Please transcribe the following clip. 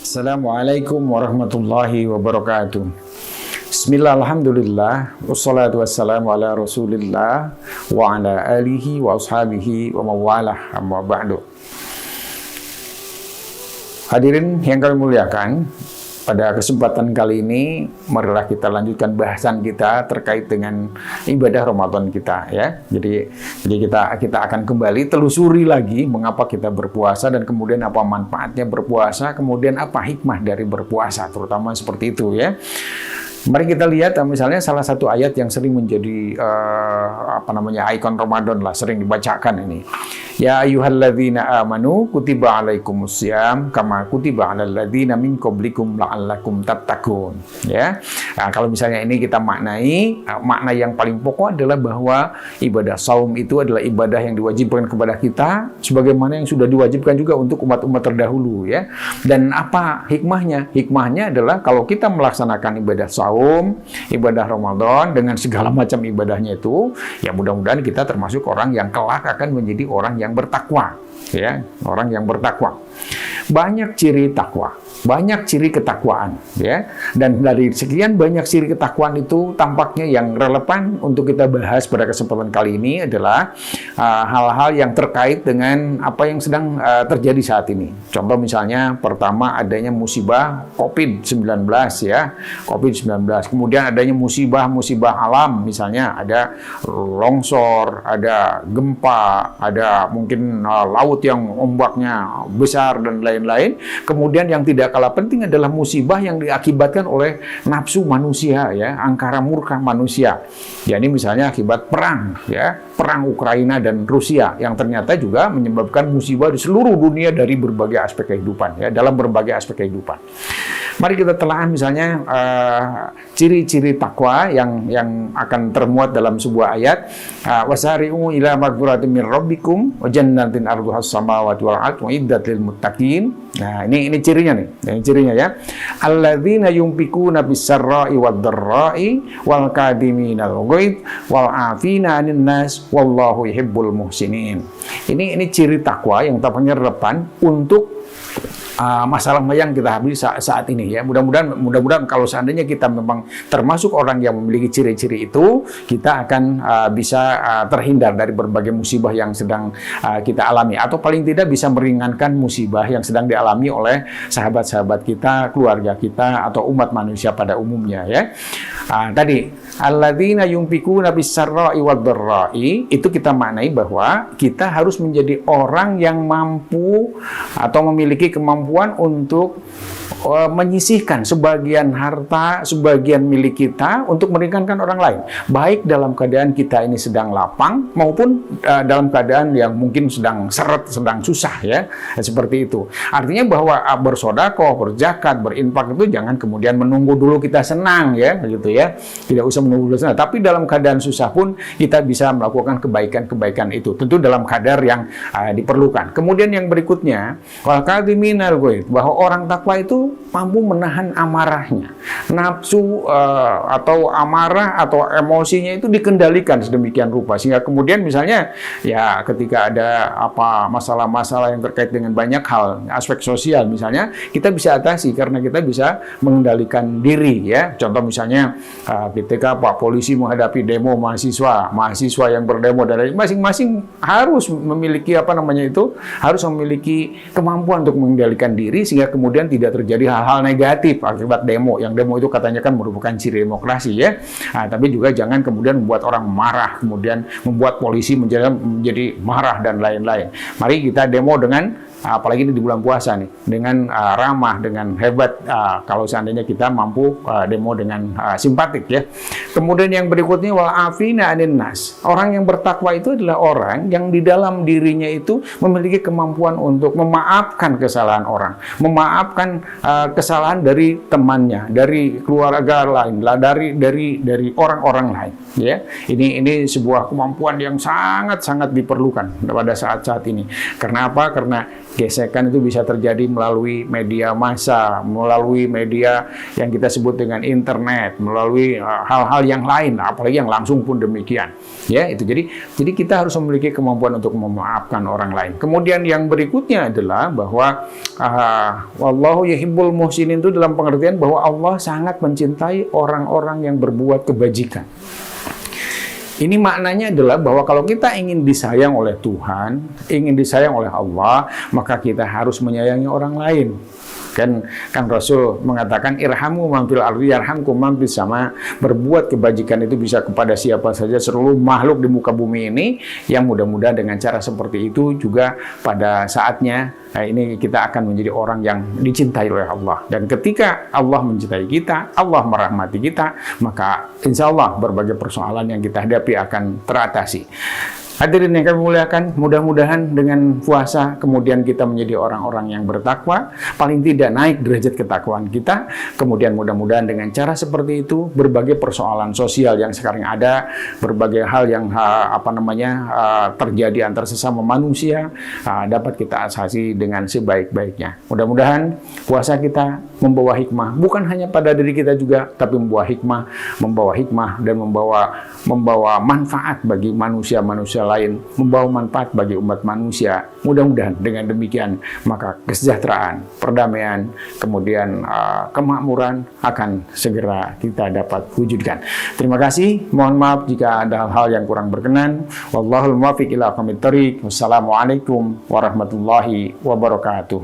Assalamualaikum warahmatullahi wabarakatuh. Bismillah, alhamdulillah, wassalatu wassalamu ala rasulillah wa ala alihi wa ashabihi wa mawalah, amma ba'du. Hadirin yang kami muliakan, pada kesempatan kali ini marilah kita lanjutkan bahasan kita terkait dengan ibadah Ramadan kita, ya. Jadi kita akan kembali telusuri lagi mengapa kita berpuasa dan kemudian apa manfaatnya berpuasa, kemudian apa hikmah dari berpuasa, terutama seperti itu, ya. Mari kita lihat misalnya salah satu ayat yang sering menjadi ikon Ramadan lah, sering dibacakan ini. Ya ayyuhalladzina amanu kutiba alaikumussyam kama kutiba alal ladzina min qablikum la'allakum tattaqun. Ya. Nah, kalau misalnya ini kita maknai, makna yang paling pokok adalah bahwa ibadah saum itu adalah ibadah yang diwajibkan kepada kita sebagaimana yang sudah diwajibkan juga untuk umat-umat terdahulu, ya. Dan apa hikmahnya? Hikmahnya adalah kalau kita melaksanakan ibadah saum, ibadah Ramadan dengan segala macam ibadahnya itu, ya mudah-mudahan kita termasuk orang yang kelak akan menjadi orang yang bertakwa, ya, orang yang bertakwa. Banyak ciri takwa, banyak ciri ketakwaan, ya. Dan dari sekian banyak ciri ketakwaan itu tampaknya yang relevan untuk kita bahas pada kesempatan kali ini adalah hal-hal yang terkait dengan apa yang sedang terjadi saat ini. Contoh misalnya pertama adanya musibah COVID-19, ya, COVID-19. Kemudian adanya musibah-musibah alam, misalnya ada longsor, ada gempa, ada mungkin laut yang ombaknya besar dan lain-lain. Kemudian yang tidak kalah penting adalah musibah yang diakibatkan oleh nafsu manusia, ya, angkara murka manusia. Ya, ini misalnya akibat perang, ya, perang Ukraina dan Rusia yang ternyata juga menyebabkan musibah di seluruh dunia dari berbagai aspek kehidupan, ya, dalam berbagai aspek kehidupan. Mari kita telah misalnya ciri-ciri takwa yang akan termuat dalam sebuah ayat, wasari'u ila maghfiratin min rabbikum wa jannatin arduhas samawati wal ardu uiddat lil muttaqin. Nah, ini cirinya nih. Ini cirinya, ya. Alladzina yunfikuna bis-sarra'i wad-dharra'i wal kadhiminal ghaidh wal 'afina 'anil nas wallahu yuhibbul muhsinin. Ini ciri takwa yang tampaknya relevan untuk masalah yang kita habis saat ini, ya. Mudah-mudahan kalau seandainya kita memang termasuk orang yang memiliki ciri-ciri itu, kita akan bisa terhindar dari berbagai musibah yang sedang kita alami, atau paling tidak bisa meringankan musibah yang sedang dialami oleh sahabat-sahabat kita, keluarga kita, atau umat manusia pada umumnya, ya. Tadi alladzina yunfikuna bis-sarra'i wad-dharra'i itu kita maknai bahwa kita harus menjadi orang yang mampu atau memiliki kemampuan untuk menyisihkan sebagian harta, sebagian milik kita untuk meringankan orang lain, baik dalam keadaan kita ini sedang lapang maupun dalam keadaan yang mungkin sedang seret, sedang susah, ya, seperti itu. Artinya bahwa bersedekah, berzakat, berinfak itu jangan kemudian menunggu dulu kita senang, ya, begitu, ya. Tidak usah menunggu dulu senang, tapi dalam keadaan susah pun kita bisa melakukan kebaikan-kebaikan itu, tentu dalam kadar yang diperlukan. Kemudian yang berikutnya, wal kadhiminal ghaidh, bahwa orang takwa itu mampu menahan amarahnya, nafsu atau amarah atau emosinya itu dikendalikan sedemikian rupa sehingga kemudian misalnya, ya, ketika ada masalah-masalah yang terkait dengan banyak hal, aspek sosial misalnya, kita bisa atasi karena kita bisa mengendalikan diri, ya. Contoh misalnya ketika Pak Polisi menghadapi demo mahasiswa yang berdemo, dan masing-masing harus memiliki harus memiliki kemampuan untuk mengendalikan diri sehingga kemudian tidak terjadi hal-hal negatif akibat demo. Yang demo itu katanya kan merupakan ciri demokrasi, ya. Tapi juga jangan kemudian membuat orang marah, kemudian membuat polisi menjadi marah dan lain-lain. Mari kita demo dengan apalagi ini di bulan puasa nih, dengan ramah, dengan hebat, kalau seandainya kita mampu demo dengan simpatik, ya. Kemudian yang berikutnya wal afina 'anin nas. Orang yang bertakwa itu adalah orang yang di dalam dirinya itu memiliki kemampuan untuk memaafkan kesalahan orang, memaafkan kesalahan dari temannya, dari keluarga lain, dari orang-orang lain, ya. Ini sebuah kemampuan yang sangat-sangat diperlukan pada saat-saat ini. Karena apa? Karena Gesekan itu bisa terjadi melalui media massa, melalui media yang kita sebut dengan internet, melalui hal-hal yang lain, apalagi yang langsung pun demikian. Ya, itu jadi kita harus memiliki kemampuan untuk memaafkan orang lain. Kemudian yang berikutnya adalah bahwa wallahu yuhibbul muhsinin itu dalam pengertian bahwa Allah sangat mencintai orang-orang yang berbuat kebajikan. Ini maknanya adalah bahwa kalau kita ingin disayang oleh Tuhan, ingin disayang oleh Allah, maka kita harus menyayangi orang lain. Kan Rasul mengatakan irhamu man fil ardi yarhamkum man fis sama. Berbuat kebajikan itu bisa kepada siapa saja, seluruh makhluk di muka bumi ini. Yang mudah-mudahan dengan cara seperti itu juga pada saatnya ini kita akan menjadi orang yang dicintai oleh Allah. Dan ketika Allah mencintai kita, Allah merahmati kita, maka insya Allah berbagai persoalan yang kita hadapi akan teratasi. Hadirin yang kami muliakan, mudah-mudahan dengan puasa kemudian kita menjadi orang-orang yang bertakwa, paling tidak naik derajat ketakwaan kita. Kemudian mudah-mudahan dengan cara seperti itu berbagai persoalan sosial yang sekarang ada, berbagai hal yang terjadi antar sesama manusia dapat kita atasi dengan sebaik-baiknya. Mudah-mudahan puasa kita membawa hikmah, bukan hanya pada diri kita juga, tapi membawa hikmah dan membawa manfaat bagi manusia-manusia lain, membawa manfaat bagi umat manusia. Mudah-mudahan dengan demikian maka kesejahteraan, perdamaian, kemudian kemakmuran akan segera kita dapat wujudkan. Terima kasih. Mohon maaf jika ada hal yang kurang berkenan. Wallahul muwaffiq ila aqwamit thoriq. Wassalamualaikum warahmatullahi wabarakatuh.